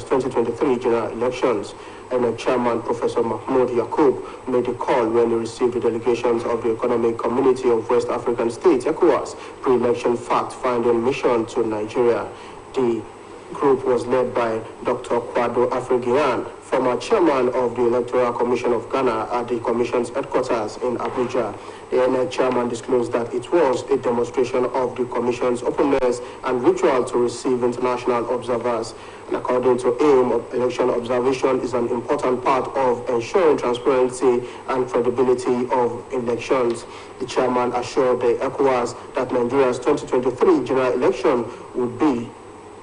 Nigeria's 2023 general elections. And Chairman Professor Mahmoud Yakub made a call when he received the delegations of the Economic Community of West African States, ECOWAS, pre-election fact-finding mission to Nigeria. The group was led by Dr. Kwado Afrigian, former chairman of the Electoral Commission of Ghana at the Commission's headquarters in Abuja. The NL chairman disclosed that it was a demonstration of the Commission's openness and ritual to receive international observers. And according to AIM, election observation is an important part of ensuring transparency and credibility of elections. The chairman assured the ECOWAS that Nigeria's 2023 general election would be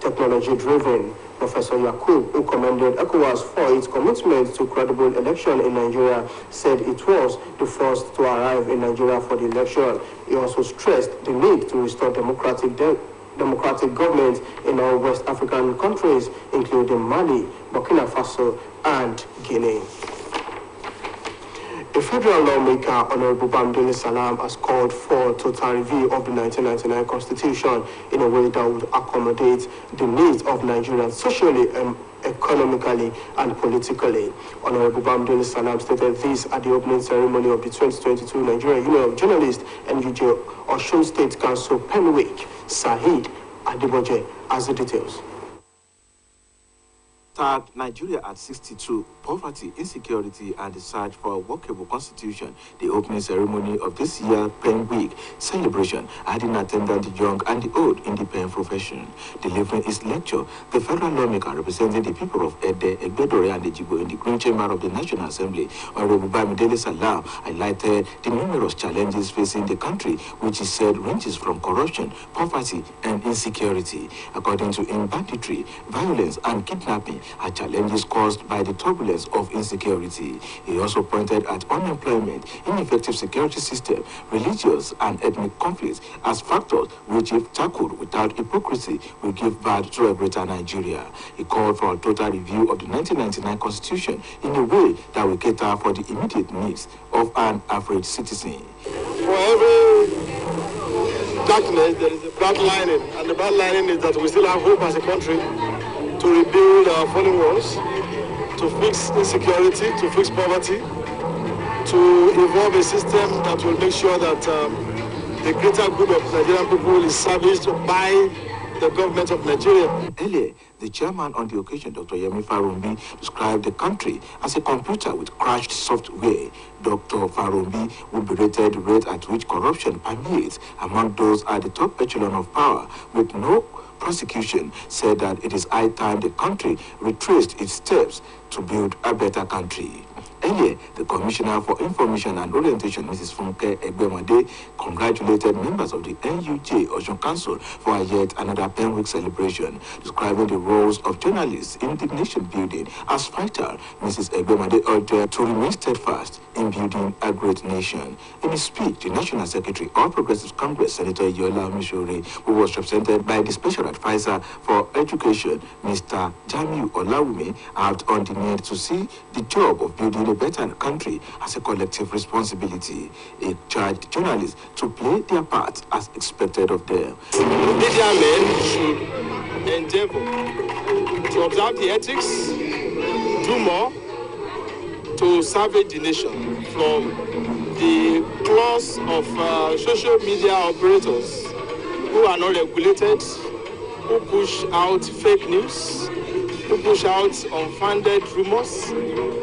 technology-driven. Professor Yakub, who commended ECOWAS for its commitment to credible election in Nigeria, said it was the first to arrive in Nigeria for the election. He also stressed the need to restore democratic government in all West African countries, including Mali, Burkina Faso, and Guinea. A federal lawmaker, Honorable Bamdele Salam, has called for total review of the 1999 Constitution in a way that would accommodate the needs of Nigerians socially, economically, and politically. Honorable Bamdele Salam stated this at the opening ceremony of the 2022 Nigeria Union of Journalists NUJ Osun State Council Pen Week. Saheed Adiboje has the details. Tagged Nigeria at 62, poverty, insecurity, and the search for a workable constitution, the opening ceremony of this year's Pen Week celebration had in attendance the young and the old in the pen profession. Delivering his lecture, the federal lawmaker representing the people of Ede, Egbedore, and Ejibo in the Green Chamber of the National Assembly, Honorable Bamidele Salam, highlighted the numerous challenges facing the country, which he said ranges from corruption, poverty, and insecurity. According to him, banditry, violence, and kidnapping are challenges caused by the turbulence of insecurity. He also pointed at unemployment, ineffective security system, religious and ethnic conflicts as factors which, if tackled without hypocrisy, will give birth to a greater Nigeria. He called for a total review of the 1999 Constitution in a way that will cater for the immediate needs of an average citizen. For every darkness, there is a bright lining, and the bright lining is that we still have hope as a country to rebuild our fallen walls, to fix insecurity, to fix poverty, to evolve a system that will make sure that the greater good of Nigerian people is serviced by the government of Nigeria. Earlier, the chairman on the occasion, Dr. Yemi Farumbi, described the country as a computer with crashed software. Dr. Farumbi would be rated the rate at which corruption permeates among those at the top echelon of power, with no prosecution, said that it is high time the country retraced its steps to build a better country. Earlier, the Commissioner for Information and Orientation, Mrs. Funke Egbemade, congratulated members of the NUJ Osun Council for yet another Pen Week celebration, describing the roles of journalists in the nation building as vital. Mrs. Egbemade urged them to remain steadfast in building a great nation. In his speech, the National Secretary of Progressive Congress, Senator Yola Mishore, who was represented by the Special Advisor for Education, Mr. Jamiu Olawumi, harped on the need to see the job of building a better country as a collective responsibility. He charged journalists to play their part as expected of them. Media men should endeavor to observe the ethics, do more to salvage the nation from the claws of social media operators who are not regulated, who push out fake news, who push out unfounded rumors,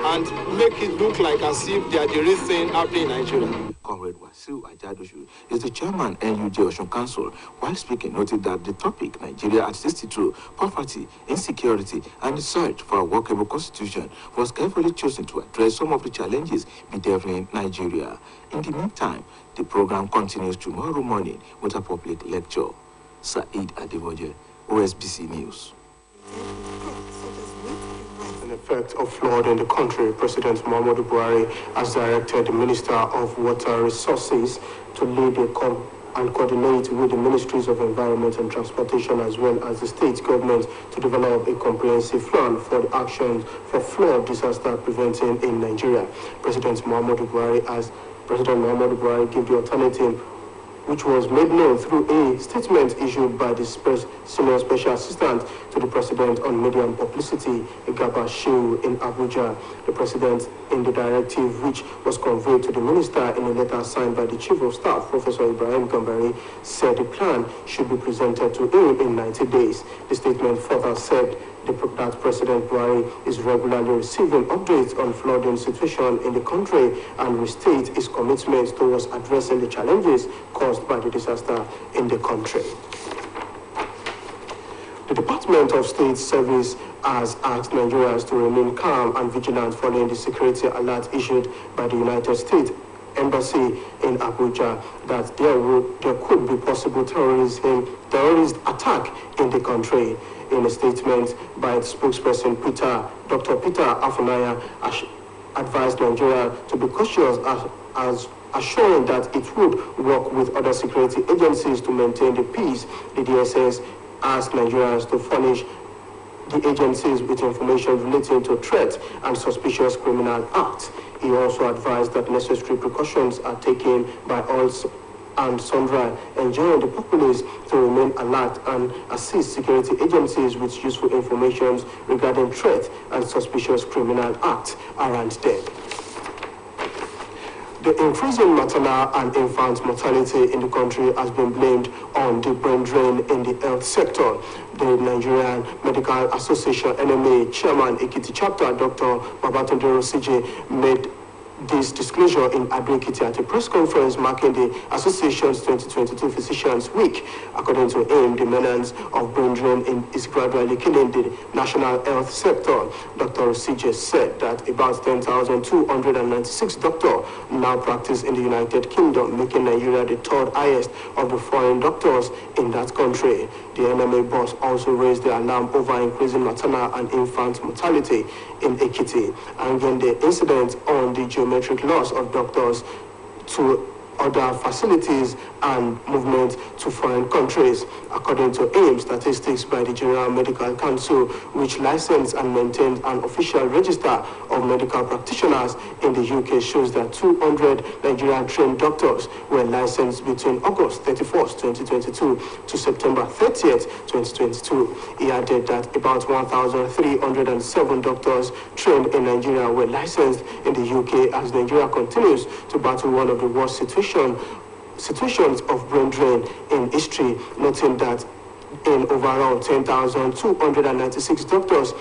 and make it look like as if they are the real thing happening in Nigeria. Comrade Wasiu Ajadoshu is the chairman NUJ Osun Council. While speaking, noted that the topic, Nigeria at 62, poverty, insecurity, and the search for a workable constitution, was carefully chosen to address some of the challenges bedeviling Nigeria. In the meantime, the program continues tomorrow morning with a public lecture. Saeed Adiboje, OSBC News. Effect of flood in the country, President Muhammadu Buhari has directed the Minister of Water Resources to lead and coordinate with the Ministries of Environment and Transportation as well as the state government to develop a comprehensive plan for the actions for flood disaster preventing in Nigeria. President Muhammadu Buhari gave the alternative which was made known through a statement issued by the Senior Special Assistant to the President on Media and Publicity, Igaba Shehu, in Abuja. The President, in the directive which was conveyed to the Minister in a letter signed by the Chief of Staff, Professor Ibrahim Gambari, said the plan should be presented to him in 90 days. The statement further said that President Buhari is regularly receiving updates on flooding situation in the country and restate his commitment towards addressing the challenges caused by the disaster in the country. The Department of State Service has asked Nigerians to remain calm and vigilant following the security alert issued by the United States Embassy in Abuja that there could be possible terrorist attack in the country. In a statement by its spokesperson Dr. Peter Afunaya advised Nigeria to be cautious as assuring that it would work with other security agencies to maintain the peace. The DSS asked Nigerians to furnish the agencies with information relating to threats and suspicious criminal acts. He also advised that necessary precautions are taken by all and sundry, enjoining the populace to remain alert and assist security agencies with useful information regarding threats and suspicious criminal acts around them. The increasing maternal and infant mortality in the country has been blamed on the brain drain in the health sector. The Nigerian Medical Association NMA Chairman Ekiti Chapter, Dr. Babatunde Rosije, made this disclosure in Ado-Ekiti at a press conference marking the Association's 2022 Physicians Week. According to him, the menace of brain drain is gradually killing the national health sector. Dr. Rosije said that about 10,296 doctors now practice in the United Kingdom, making Nigeria the third highest of the foreign doctors in that country. The NMA boss also raised the alarm over increasing maternal and infant mortality in Ekiti, and the incident on the geometric loss of doctors to other facilities and movement to foreign countries. According to AIM statistics by the General Medical Council, which licensed and maintains an official register of medical practitioners in the UK, shows that 200 Nigerian trained doctors were licensed between August 31st, 2022 to September 30th, 2022. He added that about 1,307 doctors trained in Nigeria were licensed in the UK as Nigeria continues to battle one of the worst situations of brain drain in history, noting that in overall 10,296 doctors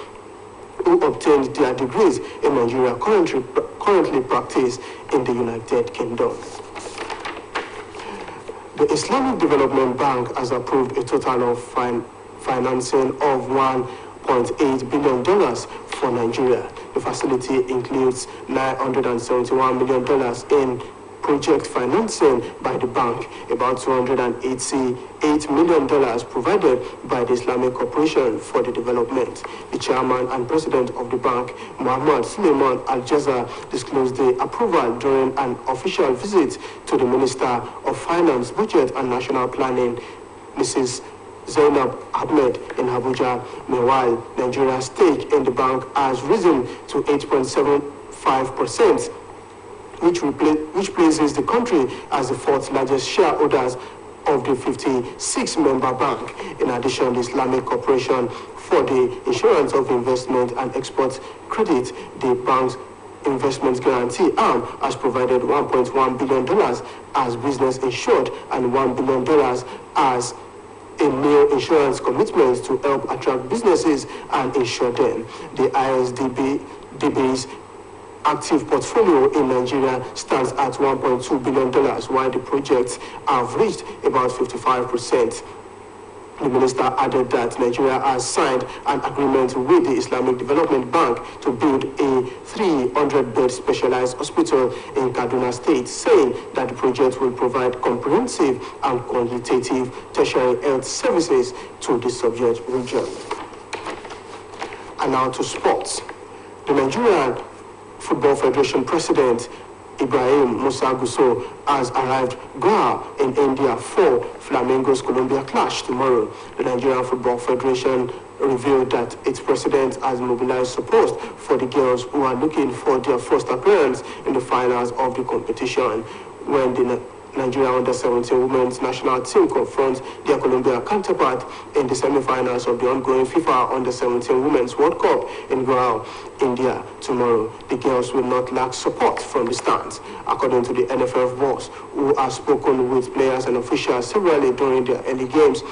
who obtained their degrees in Nigeria currently practice in the United Kingdom. The Islamic Development Bank has approved a total of financing of $1.8 billion for Nigeria. The facility includes $971 million in project financing by the bank, about $288 million provided by the Islamic Corporation for the development. The chairman and president of the bank, Muhammad Suleiman Al-Jaza, disclosed the approval during an official visit to the Minister of Finance, Budget and National Planning, Mrs. Zainab Ahmed, in Abuja. Meanwhile, Nigeria's stake in the bank has risen to 8.75%. Which places the country as the fourth largest shareholders of the 56-member bank. In addition, the Islamic Corporation for the Insurance of Investment and Export Credit, the bank's investment guarantee arm, has provided $1.1 billion as business insured and $1 billion as a new insurance commitment to help attract businesses and insure them. The ISDB's active portfolio in Nigeria stands at $1.2 billion, while the projects have reached about 55%. The minister added that Nigeria has signed an agreement with the Islamic Development Bank to build a 300-bed specialized hospital in Kaduna State, saying that the project will provide comprehensive and qualitative tertiary health services to the subject region. And now to sports. The Nigerian Football Federation President Ibrahim Musa Gusau has arrived Goa in India for Flamengo's Colombia clash tomorrow. The Nigerian Football Federation revealed that its president has mobilized support for the girls who are looking for their first appearance in the finals of the competition. When the Nigeria under-17 women's national team confronts their Colombia counterpart in the semi-finals of the ongoing FIFA under-17 Women's World Cup in Goa, India tomorrow. The girls will not lack support from the stands, according to the NFF boss, who has spoken with players and officials severally during their early games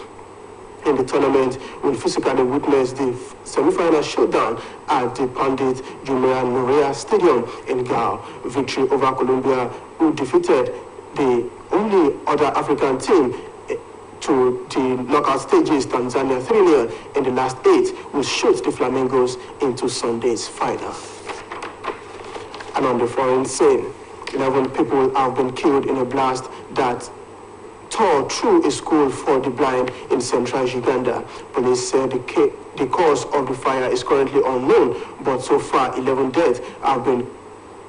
in the tournament. Will physically witness the semi-final showdown at the Pandit Jumeirah Norea Stadium in Goa. Victory over Colombia, who defeated the only other African team to the knockout stages, Tanzania 3-0 in the last 8, will shoot the Flamingos into Sunday's final. And on the foreign scene, 11 people have been killed in a blast that tore through a school for the blind in central Uganda. Police said the cause of the fire is currently unknown, but so far 11 deaths have been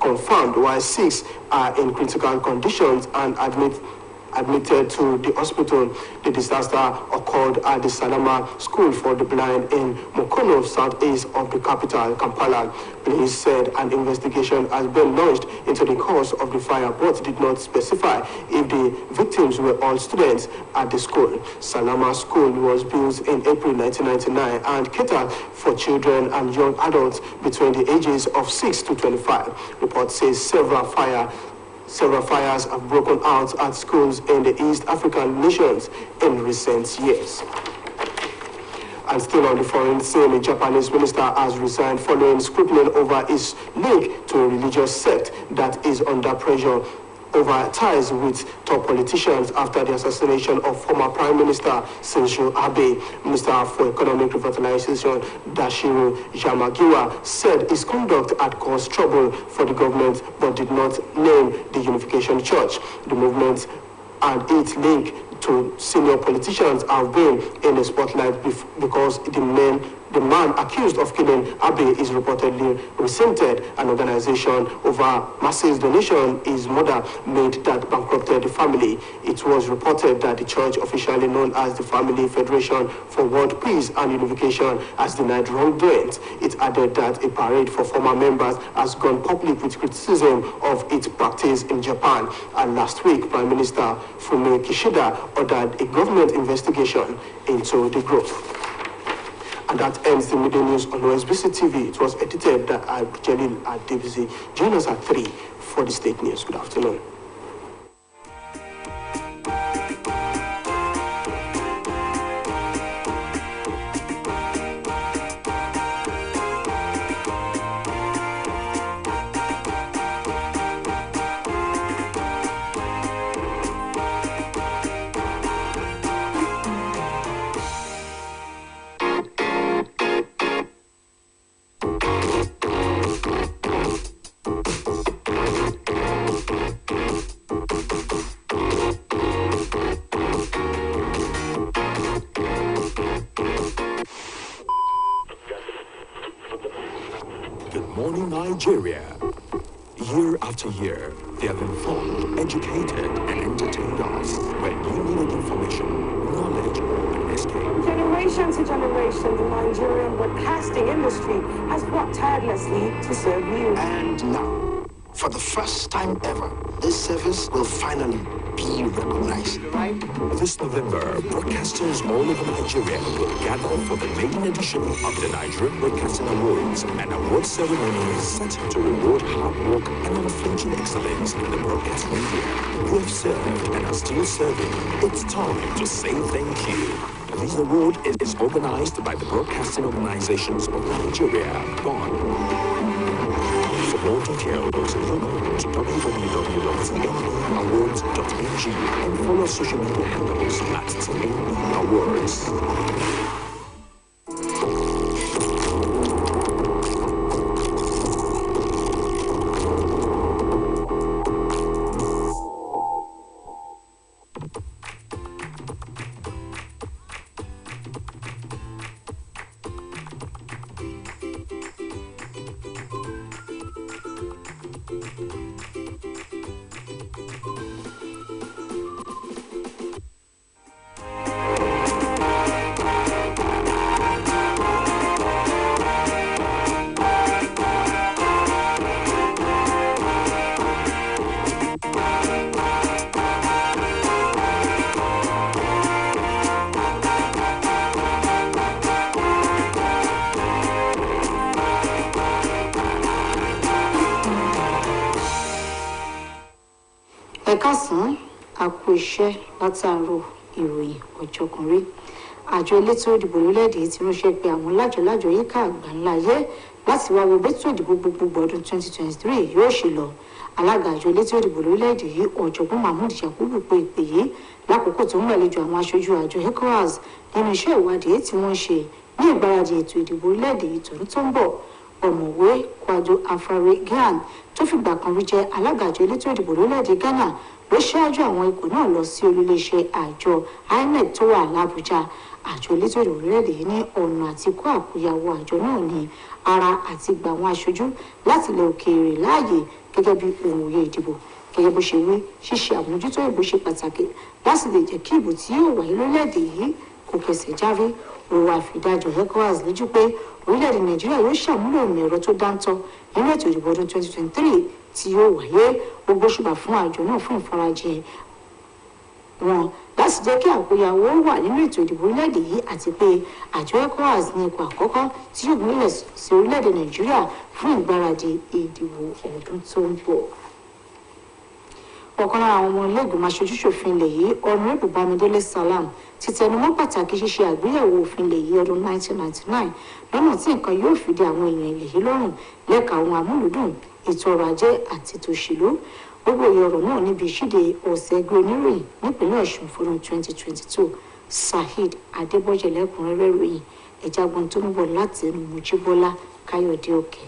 confirmed, while 6 are in critical conditions and admitted to the hospital. The disaster occurred at the Salama School for the Blind in Mukono, southeast of the capital, Kampala. Police said an investigation has been launched into the cause of the fire, but did not specify if the victims were all students at the school. Salama School was built in April 1999 and catered for children and young adults between the ages of 6 to 25. Report says several fires have broken out at schools in the East African nations in recent years. And still on the foreign scene, a Japanese minister has resigned following scrutiny over his link to a religious sect that is under pressure over ties with top politicians after the assassination of former Prime Minister Shinzo Abe. Minister for Economic Revitalization Dashiro Yamagiwa said his conduct had caused trouble for the government but did not name the Unification Church. The movement and its link to senior politicians have been in the spotlight because the man accused of killing Abe is reportedly resented an organization over massive donation his mother made that bankrupted the family. It was reported that the church, officially known as the Family Federation for World Peace and Unification, has denied wrongdoings. It added that a parade for former members has gone public with criticism of its practice in Japan. And last week, Prime Minister Fumio Kishida ordered a government investigation into the group. And that ends the midday news on OSBC TV. It was edited by Jalil Adebisi. Join us at 3 for the state news. Good afternoon. Nigeria. Year after year, they have informed, educated, and entertained us when you needed information, knowledge, and escape. Generation to generation, the Nigerian broadcasting industry has worked tirelessly to serve you. And now, for the first time ever, this service will finally be recognized. This November, broadcasters all over Nigeria will gather for the maiden edition of the Nigerian Broadcasting Awards, an award ceremony set to reward hard work and unflinching excellence in the broadcast media. You have served and are still serving. It's time to say thank you. This award is organized by the Broadcasting Organizations of Nigeria, BON. For more details, log on to www.tnawards.ng and follow social media handles at TNA Awards. Ẹ káàsán, a kú iṣẹ́ látàárọ̀ ìròyìn ọ̀jọ̀kànrí. Àjọ elétò ìdìbò lórílẹ̀-èdè ti ránṣẹ́ pé àwọn lájọ yíká àgbáńlá ayé láti wá wo bẹ́tò ìdìbò gbogbogbò ọdún 2023 yóò ṣe lọ. Alága àjọ elétò ìdìbò lórílẹ̀-èdè yìí ọ̀jọ̀gbọ́n Mahmood Yakubu pé ìpè yìí lákòókò tó ń gbàlejò àwọn aṣojú àjọ ECOWAS nínú iṣẹ́ ìwádìí tí wọ́n ṣe ní ìgbáradì ètò ìdìbò orílẹ̀-èdè yìí tọdún tó ń bọ̀. Ọ̀mọ̀wé Kwado Afare Gyan tó fìgbà kan rí jẹ́ alága àjọ elétò ìdìbò lórílẹ̀-èdè Ghana ló ṣáájú àwọn ikọ̀ náà lọ sí olú-iléeṣẹ́ àjọ INEC tó wà l'Àbújá. Àjọ elétò ìdìbò orílẹ̀-èdè yìí ní ọ̀nà àti kó àkóyawọ́ àjọ náà ní ara àti gba àwọn aṣojú láti ilẹ̀ òkèèrè láàyè gẹ́gẹ́ bí ohun òye ìdìbò. Gẹ́gẹ́ bó ṣe wí, ṣíṣe àmójútó ìbò ṣe pàtàkì láti lè jẹ́ kí ìbò tí yóò wáyé lórílẹ̀-èdè yìí kò kẹsẹ̀ járí. Ó wá fi dá àjọ ECOWAS lójú pé orílẹ̀-èdè Nàìjíríà yóò ṣàmúlò ìmọ̀ ẹ̀rọ tó dáńtọ́ nínú ètò ìdìbò ọdún 2023 tí yóò wáyé. Ó gbóṣùbà fún àjọ náà fún ìfarajìn wọn láti jẹ́ kí àkóyawọ́ wà nínú ètò ìdìbò orílẹ̀-èdè yìí àti pé àjọ ECOWAS ní ipò àkọ́kọ́ tí yóò múlẹ̀ sí orílẹ̀-èdè Nàìjíríà fún ìgbáradì ìdìbò ọdún tó ń bọ̀. Ọ̀kan lára àwọn ọmọ ilé-ìgbìmọ̀ aṣojú-ṣòfin ilẹ̀ yìí Honorable Bámidélé Salam ti tẹnumọ́ pàtàkì ṣíṣe àgbéyẹ̀wò òfin ilẹ̀ yìí ọdún 1999 lọ́nà tí nǹkan yóò fi dé àwọn èèyàn ilẹ̀ yìí lọ́rùn lẹ́ka ohun amúlùdùn, ètò ọrọ̀ ajé àti tòṣèlú. Gbogbo ọ̀rọ̀ náà níbi ìṣíde ọ̀sẹ̀ ẹgbẹ́ oníròyìn nípínlẹ̀ Ọ̀ṣun fọ́dún 2022. Saheed Adébọ́jẹ̀ lẹ́kùnrẹ́rẹ́ ròyìn ẹ̀jágbọ́n tó ń bọ̀ láti ẹnu Mojíbọ́lá Káyọ̀dé Òkè.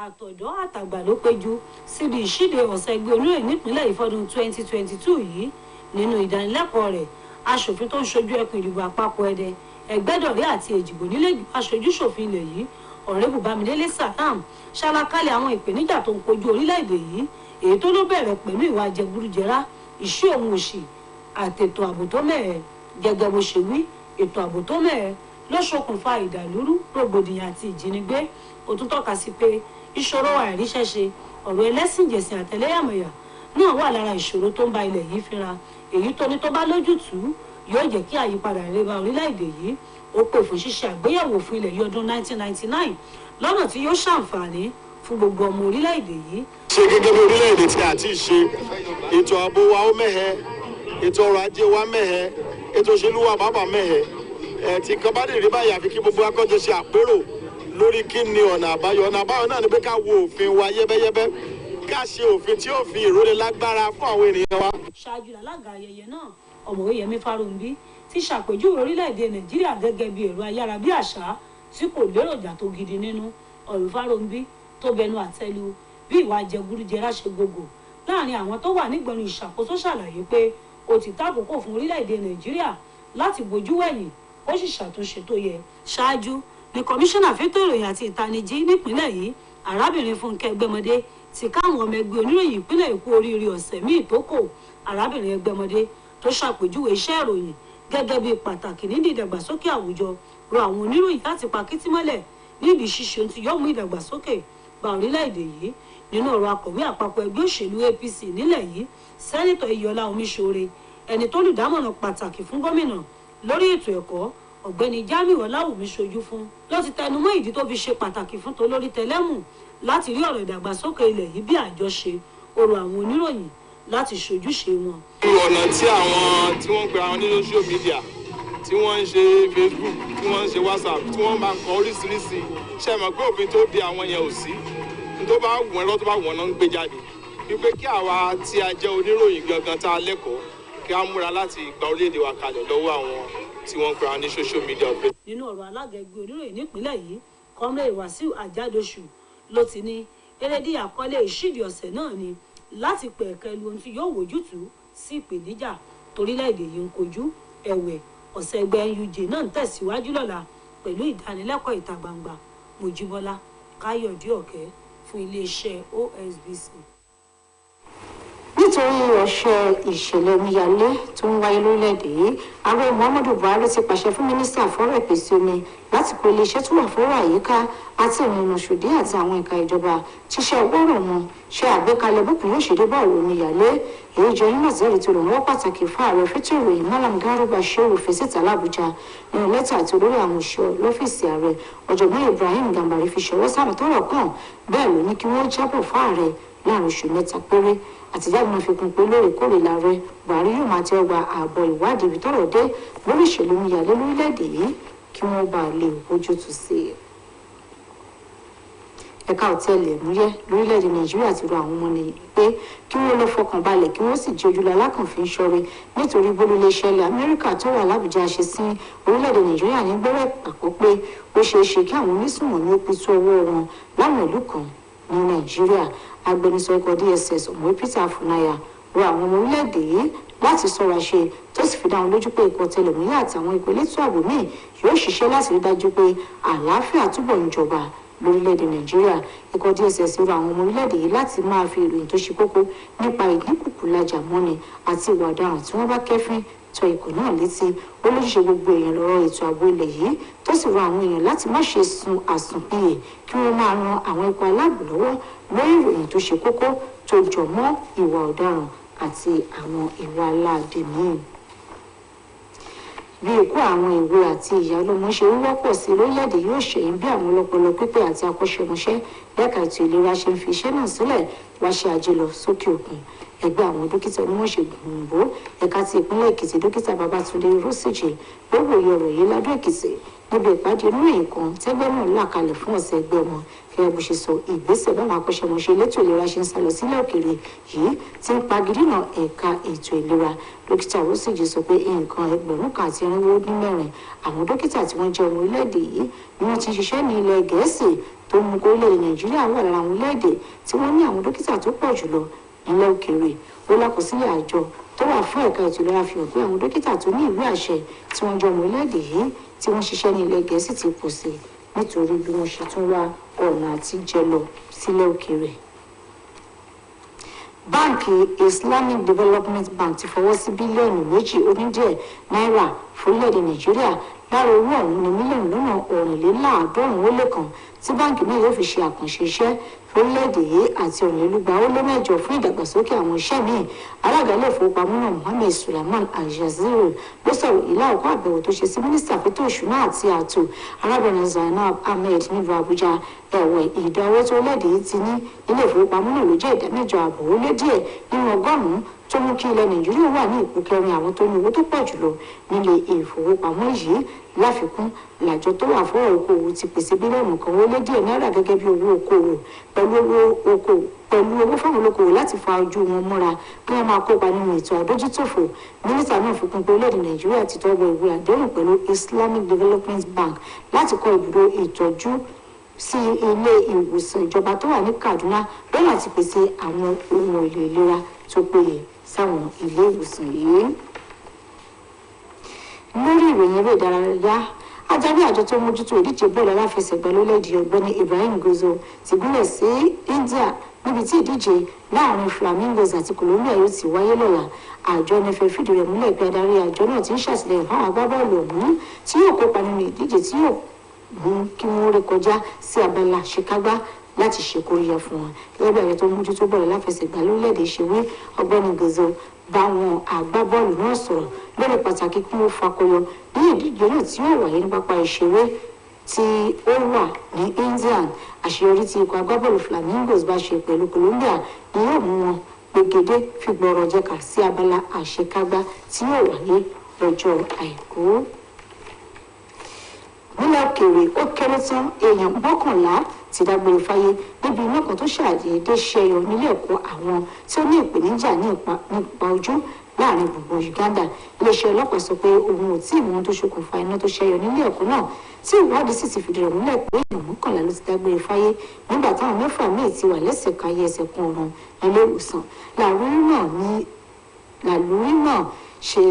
Àtọ̀dọ́ àtàgbà ló péjú síbi ìṣíde ọ̀sẹ̀ ẹgbẹ́ oníròyìn nípínlẹ̀ ìfọ́dún 2022 yìí. Nínú ìdánilẹ́kọ̀ọ́ rẹ̀, aṣòfin tó ń ṣojú ẹkùn ìdìbò àpapọ̀ Ẹdẹ, Ẹgbẹ́dọ̀rẹ́ àti Èjìgbò nílé ìgbìmọ̀ aṣojú-ṣòfin ilẹ̀ yìí Honorable Bámidélé Salam ṣàlàkalẹ̀ àwọn ìpèníjà tó ń kojú orílẹ̀-èdè yìí, èyí tó ló bẹ̀rẹ̀ pẹ̀lú ìwà jẹgúdújẹrá, ìṣẹ́ òun òṣì àtètò ààbò tó mẹ́ẹ̀. Gẹ́gẹ́ bó ṣe wí, ètò ààbò tó mẹ́ẹ̀ ló ṣokùnfà ìdàlúrú, rògbòdìyàn àti ìjínigbé. Ó tún tọ́ka sí pé ìṣòro àìríṣẹ́ṣe, ọ̀rọ̀ ẹlẹ́sìnjẹ̀sìn àtẹlẹ́yàmẹ̀yà náà wà lára ìṣòro tó ń ba ilẹ̀ yìí fínra, èyí tó ní tó bá lójútùú yóò jẹ́ kí àyípadà rere bá orílẹ̀-èdè yìí. Ó pè fún ṣíṣe àgbéyẹ̀wò fún ilẹ̀ yìí ọdún 1999 lọ́nà tí yóò ṣàǹfààní fún gbogbo ọmọ orílẹ̀-èdè yìí. Ṣé gẹ́gẹ́ bí orílẹ̀-èdè tí a ti ṣe, ètò ààbò wa ó mẹ́hẹ, ètò ọrọ̀ ajé wa mẹ́hẹ, ètò òṣèlú wa bàbà mẹ́hẹ. Tí kan bá lè rí báyìí àfi kí gbogbo akọ́jọ ṣe àpérò lórí kí ni ọ̀nà àbáyọ. Ọ̀nà àbáyọ náà ni pé ká wo òfin wa yẹ́bẹ́yẹ́bẹ́, ká ṣe òfin tí ó fi ìrónilágbára fún àwọn ènìyàn wa. Ṣáájú alága ayẹyẹ náà, Ọ̀mọ̀wé Yẹmí Fáròǹbí ti ṣàpèjúwe orílẹ̀-èdè Nàìjíríà gẹ́gẹ́ bí ẹ̀rọ ayárabíàṣá tí kò léròjà tó gidi nínú. Ọ̀rọ̀ Fáròǹbí tó bẹnu àtẹ́lu bí ìwà jẹgúdújẹrá ṣe gbogbo láàrin àwọn tó wà nígbọnú ìṣàkóso ṣàlàyé pé ó ti tákòókò fún orílẹ̀-èdè Nàìjíríà láti bójú wẹ̀yìn ó sì ṣàtúnṣe tó yẹ. Ṣáájú ni kọmíṣánná fẹ́tò ìròyìn àti ìtanijí nípìnlẹ̀ yìí arábìnrin Fúnkẹ́ Ẹgbẹ́mọdé ti káwọn ọmọ ẹgbẹ́ oníròyìn ìpínlẹ̀ Èkó oríire ọ̀sẹ̀ míì tó kò. Arábìnrin Ẹgbẹ́mọdé tó ṣàpèjúwe iṣẹ́ ìròyìn gẹ́gẹ́ bí pàtàkì nídìí ìdàgbàsókè àwùjọ rọ àwọn oníròyìn láti pa kítímọ́lẹ̀ níbi ṣíṣe ohun tí yóò mú ìdàgbàsókè bá orílẹ̀-èdè yìí. Nínú ọ̀rọ̀ akọ̀wé àpapọ̀ ẹgbẹ́ òṣèlú APC nílẹ̀ yìí Sẹ́nitọ̀ Iyọlá Omíṣore, ẹni tó lùdámọ̀ràn pàtàkì fún gómìnà lórí ètò ẹ̀kọ́ Ọ̀gbẹ́ni Jamiu Ọláwùmí ṣojú fún ló ti tẹnumọ́ ìdí tó fi ṣe pàtàkì fún tolórí tẹlẹ́mù láti rí ọ̀rọ̀ ìdàgbàsókè ilẹ̀ yìí bí àjọṣe. Ó rọ àwọn oníròyìn láti ṣojúṣe wọn. Ọ̀nà tí àwọn tí wọ́n ń pe àwọn ní social media tí wọ́n ń ṣe Facebook tí wọ́n ń ṣe WhatsApp tí wọ́n máa ń kọ oríṣiríṣi ṣe mọ̀ pé òfin tó de àwọn yẹn ò sí, tó bá wọ̀n lọ́ tó bá wọ̀n náà ń gbé jáde. Wípé kí àwa tí a jẹ́ oníròyìn gangan tá a lẹ́kọ̀ọ́ kí a múra láti gba orílẹ̀-èdè wa kalẹ̀ lọ́wọ́ àwọn tí wọ́n ń pe àwọn ní social media. Nínú ọ̀rọ̀ alága ẹgbẹ́ oníròyìn nípìnlẹ̀ yìí Comrade Wasiu Ajadosu ló ti ní erédìí àkọlé ìṣídìí ọ̀sẹ̀ náà ni láti pẹ̀kẹ́ lu ohun tí yóò wòjútùú sí ìpèníjà torílẹ̀-èdè yìí ń kojú. Ẹ̀wẹ̀, ọ̀sẹ̀ ẹgbẹ́ NUJ náà ń tẹ̀síwájú lọ́la pẹ̀lú ìdánilẹ́kọ̀ọ́ ìta gbangba. Mojíbọ́lá Káyọ̀dé Òkè fún iléeṣẹ́ OSBC. Nítorí ọ̀ṣẹ́ ìṣẹ̀lẹ̀ omíyalé tó ń wáyé lórílẹ̀-èdè yìí, ààrẹ Muhammadu Buhari ti pàṣẹ fún mínísítà fọ́rọ̀ ìpèsè omi láti kó iléeṣẹ́ tó wà fọ́rọ̀ àyíká àti ìrìnnà ṣòdí àti àwọn ẹ̀ka ìjọba ṣiṣẹ́ ọgbọ́rọ̀ wọn ṣe àgbékalẹ̀ bókun yóò ṣe dé bá ọ̀rọ̀ omíyalé. Èyí jẹ́ nínú àzẹ́rì tí olùrànwọ́ pàtàkì fún ààrẹ fẹ́tò ìròyìn Malam Garuba Shehu fèsìtà l'Àbújá nínú lẹ́tà àti olórí àwọn òṣìṣẹ́ lọ́fíìsì ààrẹ ọ̀jọ̀gbọ́n Ibrahim Gambari fi ṣọwọ́ sáwọn tọ́rọ̀ kàn. Bẹ́ẹ̀ ló ní kí wọ́n jábọ̀ fún ààrẹ láàrin oṣù mẹ́ta péré. àtijáde náà fi kún pé lóòrèkóòrè làárẹ̀ Buhari yóò máa tẹ́wọ́ gba ààbọ̀ ìwádìí ibi tọ́rọ̀ dé lórí ìṣèlú omíyalé lórílẹ̀‐èdè yìí kí wọ́n bá lè bójútó sí i. ẹ̀ka òtẹ́ẹ̀lì ẹ̀múyẹ́ lórílẹ̀‐èdè Nàìjíríà ti rọ àwọn ọmọ nìyí pé kí wọ́n lọ fọkàn balẹ̀ kí wọ́n sì jẹ́ ojúlọ alákànfin ṣọ́re nítorí bólúléeṣẹ́ ilẹ̀ Amẹ́ríkà tó wà l'Àbújá ṣe sí orílẹ̀‐èdè Nàìjíríà ní gbẹ́rẹ́ pàpọ̀ pé ó ṣeé ṣe kí àwọn onísùnmọ̀mí ó pitú ọwọ́ wọn láwọn ìlú kan ní Nàìjíríà. Agbẹnusọ ikọ̀ DSS ọ̀mọ̀wé Peter Afunaya rọ àwọn ọmọ orílẹ̀‐èdè yìí láti ṣọ́ra ṣe tó sì fi dá wọn lójú pé ikọ̀ ọ̀tẹlẹ̀múyẹ́ àtàwọn ikọ̀ elétò ààbò míì yóò ṣiṣẹ́ láti rí dájú pé àlàáfíà túbọ̀ ń jọba lórílẹ̀‐èdè Nàìjíríà. Ikọ̀ DSS rọ àwọn ọmọ orílẹ̀‐èdè yìí láti máa fi ìròyìn tó ṣe kókó nípa ìdínkùkù lajà mọ́ni àti ìwà ọ̀daràn tí wọ́n bá kẹ́fín tọ ikọ̀ náà létí. Ó lójúṣe gbogbo èèyàn lọ́rọ̀ ètò ààbò ilẹ̀ yìí tó sì rọ àwọn èèyàn láti má ṣe sun àsùnpìyè kí wọ́n máa ran àwọn ikọ̀ aláàbò lọ́wọ́ lórí ìròyìn tó ṣe kókó tó jọ mọ́ ìwà ọ̀daràn àti àwọn ìwà aláàbò míì. Bí ikú àwọn ìwé àti ìyá ọlọ́mọ ṣe ń wọ́pọ̀ sí lórílẹ̀‐èdè yóò ṣẹ̀yìn bí àwọn ọlọ́pọlọ pípé àti akọ́ṣẹ́mọṣẹ́ lẹ́ka ètò ìlera ṣe ń fi iṣẹ́ náà sílẹ̀ wá ṣe àjẹlọ sókè òkun. Ẹgbẹ́ àwọn dókítà onímọ̀ṣègùn òyìnbó ẹ̀ka ti ìpínlẹ̀ Èkìtì dókítà Babátúndé Rósìjì ló wòye ọ̀rọ̀ yìí ládó Èkìtì níbi ìpàdé oníròyìn kan tẹ́gbẹ́ náà là kalẹ̀ fún ọ̀sẹ̀ ẹgbẹ́ wọn. Gẹ́gẹ́ bó ṣe sọ, ìgbésẹ̀ báwọn akọ́ṣẹ́mọṣẹ́ elétò ìlera ṣe ń sálọ sílẹ̀ òkèèrè yìí ti ń pagidínà ẹ̀ka ètò ìlera. Dókítà Rósìjì sọ pé nǹkan 1,404 àwọn dókítà tí wọ́n jẹ́ ọmọ orílẹ̀-èdè yìí ni wọ́n ti ṣiṣẹ́ ní ilẹ̀ Gẹ̀ẹ́sì tó mú kó orílẹ̀-èdè Nàìjíríà wà lára àwọn orílẹ̀-èdè tí wọ́n ní àwọn dókítà tó pọ̀ jùlọ nílẹ̀ òkèèrè. Ó lákọsílẹ̀ àjọ tó wà fún ẹ̀ka ètò ìlera fi hàn pé àwọn dókítà tó ní ìwé àṣẹ tí wọ́n jẹ́ ọmọ orílẹ̀-èdè yìí tí wọ́n ṣiṣẹ́ ní ilẹ̀ Gẹ̀ẹ́sì ti pọ̀ sí nítorí bí wọ́n ṣe tún wá ọ̀nà àtijẹ lọ sílẹ̀ òkèèrè. Báńkì Islamic Development Bank ti fọwọ́ sí bílíọ̀nù 2 ó dín díẹ̀ náírà fórílẹ̀-èdè Nàìjíríà. Lára owó ọ̀hún ni mílíọ̀nù lọ́nà 450 tí báńkì náà yóò fi ṣe àkànṣe iṣẹ́ fórílẹ̀-èdè yìí àti 408 fún ìdàgbàsókè àwọn iṣẹ́ míì. Alága ilé ìfowópamọ́ náà Mohammed Sulaiman Al-Jazeera ló sọ̀rọ̀ ìlà ọkọ̀ àbẹ̀wò tó ṣe sí mínísítà fẹ́tò ìṣúná àti ààtò arábìnrin Zainab Ahmed nílùú Àbújá. Ẹ̀wẹ̀ ìdá owó tó orílẹ̀-èdè yìí ti ní ilé ìfowópamọ́ náà ló jẹ́ ìdá 8.5 ó lé díẹ̀ nínú 100 tó mú kí ilẹ̀ Nàìjíríà wà ní ipò kẹrin àwọn tó ní owó tó pọ̀ jùlọ nílé ìfowópamọ́ yìí. Láfikún, làjọ tó wà fún okòwò ti pèsè bílíọ̀nù 1 ó lé díẹ̀ náírà gẹ́gẹ́ bí owó okòwò pẹ̀lú owó fáwọn olókòwò láti fa ojú wọn mọ́ra kí wọ́n máa kópa nínú ètò àdójútòfò. Mínísítà náà fi kún pé orílẹ̀-èdè Nàìjíríà ti tọwọ́ ìwé àdéhùn pẹ̀lú Islamic Development Bank láti kọ́ ibùdó ìtọ́jú sí ilé ìwòsàn ìjọba tó wà ní Kaduna lọ́nà àti pèsè àwọn ohun èlò ìlera tó péye sáwọn ilé ìwòsàn yìí. Lórí ìròyìn eré ìdárayá, adarí àjọ tó mójútó ìdíje bọ́ọ̀lù aláfẹsẹ̀gbá lórílẹ̀-èdè ọ̀gbẹ́ni Ibrahim Gozo ti gúnlẹ̀ sí India níbi tí ìdíje láàrin Flamingos àti Colombia yóò ti wáyé lọ́la. Àjọ NFF fìdí rẹ̀ múlẹ̀ pé adarí àjọ náà ti ń ṣàtìlẹ́yìn fáwọn agbábọ́ọ̀lù ọ̀hún tí yóò kópa nínú ìdíje tí yóò mú kí wọ́n rí kọjá sí abala àṣekágbá láti ṣe kóríyá fún wọn. Gẹ́gẹ́ bí àjọ tó mójútó bọ́ọ̀lù aláfẹsẹ̀gbá lórílẹ̀-èdè ṣe wí, ọ̀gbẹ́ni Gozo bá wọn agbábọ́ọ̀lù náà sọ̀rọ̀ lórí pàtàkì kí wọ́n fakọyọ ní ìdíje náà tí yóò wáyé ní pápá ìṣeré tí ó wà ní India. Àṣeyọrí tí ikọ̀ agbábọ́ọ̀lù Flamingos bá ṣe pẹ̀lú Colombia ni yóò mú wọn gbègede fi gbọ́rọ̀ jẹ́ka sí abala àṣekágbá tí yóò wáyé lọ́jọ́ Àìkú. Nílẹ̀ òkèèrè, ó kéré tán èèyàn 11 ti dágbére fáyé níbi iná kan tó ṣàdédé ṣẹyọ nílé ẹ̀kọ́ àwọn tí ó ní ìpèníjà nípa ojú láàrin gbùngbùn Uganda. Iléeṣẹ́ ọlọ́pàá sọ pé òun ò tí ì mọ ohun tó ṣokùnfà iná tó ṣẹyọ nílé ẹ̀kọ́ náà, tí ìwádìí sì ti fìdí rẹ̀ múlẹ̀ pé èèyàn 11 ló ti dágbére fáyé nígbà táwọn 6 míì ti wà lẹ́sẹ̀ kan ayé ẹsẹ̀ kan ọ̀run nílé ìwòsàn. Làlúrí náà ṣe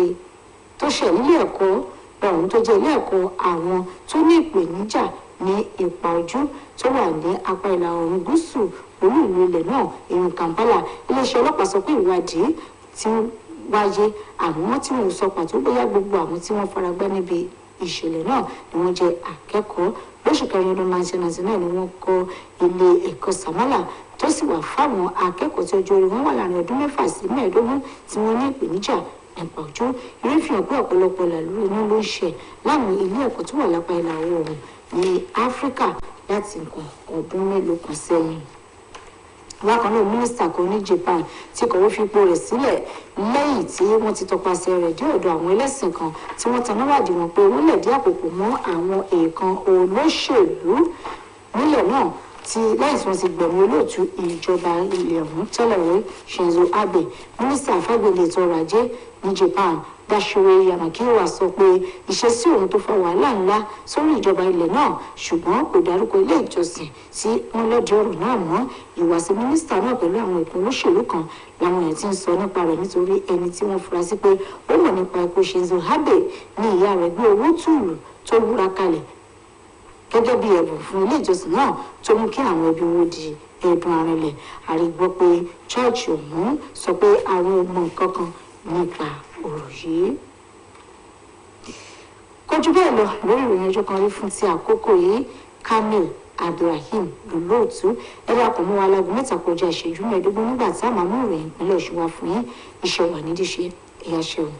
tó ṣẹ̀ nílé ẹ̀kọ́ ọ̀hún tó jẹ́ ilé ẹ̀kọ́ àwọn tó ní ìpèníjà ní ipa ojú tó wà ní apá ìlà oòrùn gúúsù olú ìlú ilẹ̀ náà ìlú Kampala. Iléeṣẹ́ ọlọ́pàá sọ pé ìwádìí ti wáyé àmọ́ tí wọn ò sọ pàtó bóyá gbogbo àwọn tí wọ́n fara gbá níbi ìṣẹ̀lẹ̀ náà ni wọ́n jẹ́ akẹ́kọ̀ọ́. Lóṣù kẹrin ọdún 1999 ni wọ́n kọ́ ilé ẹ̀kọ́ Samala tó sì wà fáwọn akẹ́kọ̀ọ́ tí ọjọ́ orí wọn wà láàrin ọdún 6 sí 15 tí wọ́n ní ìpèníjà nípa ojú. Ìròyìn fi hàn pé ọ̀pọ̀lọpọ̀ làlúrí iná ló ń ṣe láwọn ilé ẹ̀kọ́ tó wà lápá ìlà oòrùn ní Áfíríkà láti nǹkan ọdún mélòó kan sẹ́yìn. bákan náà mínísítà kan ní Japan tí kọ̀wé fipò rẹ̀ sílẹ̀ lẹ́yìn tí wọ́n ti tọpasẹ̀ rẹ̀ dé ọ̀dọ̀ àwọn ẹlẹ́sìn kan tí wọ́n tanáwádìí wọn pé wọ́n lẹ̀dí àpòpọ̀ mọ́ àwọn èèkàn olóṣèlú nílẹ̀ náà tí lẹ́yìn tí wọ́n ti gbẹ̀mí olóòtú ìjọba ilẹ̀ ọ̀hún tẹ́lẹ̀ rí Shinzo Abe. Mínísítà fágbèlè ètò ọrọ̀ ajé ní Japan Gbàṣọwé Yamakiwa sọ pé ìṣesí òun tó fa wàhálà ńlá sórí ìjọba ilẹ̀ náà ṣùgbọ́n kò dárúkọ ilé ìjọsìn tí wọ́n lọ́dí ọ̀rọ̀ náà mọ́. Ìwàsí mínísítà náà pẹ̀lú àwọn ìpín olóṣèlú kan làwọn èèyàn ti ń sọ nípa rẹ̀ nítorí ẹni tí wọ́n fura sí pé ó mọ̀ nípa ikú Shinzo Abe ní ìyá rẹ̀ gbé owó tùlù tó wúra kalẹ̀ gẹ́gẹ́ bí ẹ̀bùn fún ilé ìjọsìn náà tó mú kí àwọn ẹbí wo di ẹ̀dùn arinlẹ̀. Àrígbọ́ pé chọ́ọ̀chì ọ̀hún sọ pé àwọn ọmọ nǹkan kan nípa ọ̀rọ̀ yìí. Kojú bẹ́ẹ̀ lọ lórí ìròyìn ọjọ́ kan rí fún ti àkókò yìí. Kamil Abdulrahim lólóòtú ẹ̀rọ àpamọ́ wa láago 7:15 nígbà tí a máa mú ìròyìn ìpínlẹ̀ Ọ̀ṣun wá fún yín. Iṣẹ́ wà nídìí ṣe ẹ̀yà ṣeun.